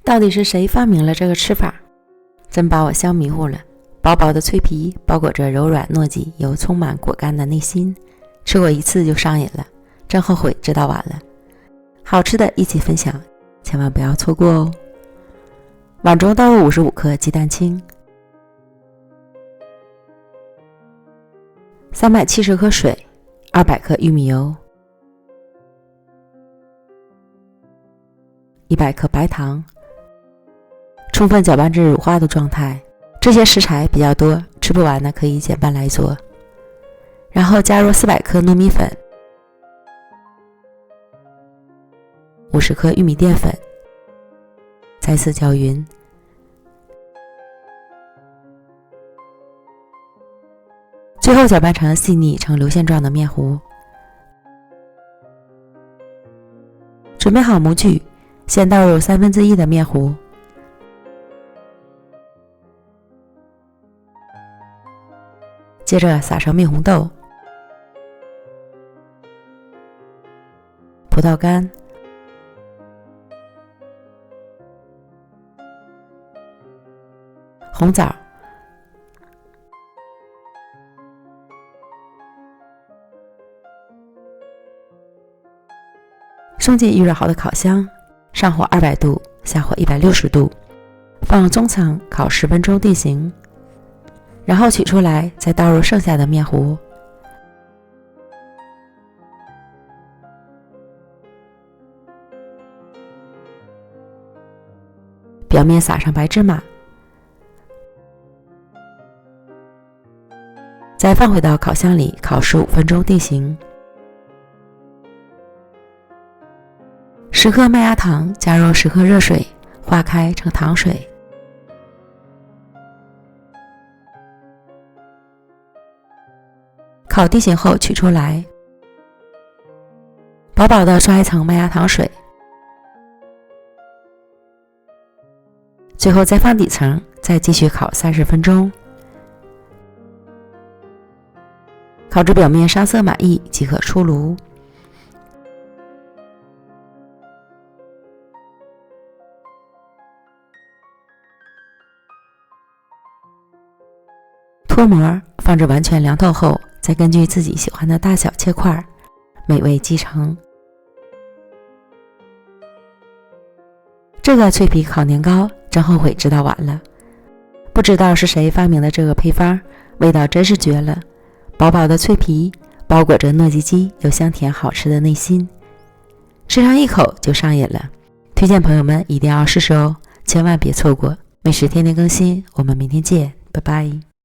到底是谁发明了这个吃法？真把我笑迷糊了。薄薄的脆皮包裹着柔软糯叽又充满果干的内心，吃过一次就上瘾了，真后悔知道晚了。好吃的一起分享，千万不要错过哦。碗中倒入55克鸡蛋清，370克水，200克玉米油，100克白糖，充分搅拌至乳化的状态。这些食材比较多，吃不完的可以减半来做。然后加入400克糯米粉，50克玉米淀粉，再次搅匀。最后搅拌成细腻呈流线状的面糊。准备好模具，先倒入1/3的面糊，接着撒上蜜红豆、葡萄干、红枣、送进预热好的烤箱，上火200度，下火160度，放中层烤10分钟定型。然后取出来，再倒入剩下的面糊，表面撒上白芝麻，再放回到烤箱里烤15分钟定型。10克麦芽糖加入10克热水，化开成糖水。烤定型后取出来，薄薄的刷一层麦芽糖水，最后再放底层，再继续烤30分钟。烤至表面上色满意即可出炉。脱模，放置完全凉透后，再根据自己喜欢的大小切块，美味继承。这个脆皮烤年糕真后悔知道晚了，不知道是谁发明的这个配方，味道真是绝了。薄薄的脆皮包裹着糯叽叽又香甜好吃的内心，吃上一口就上瘾了。推荐朋友们一定要试试哦，千万别错过。美食天天更新，我们明天见，拜拜。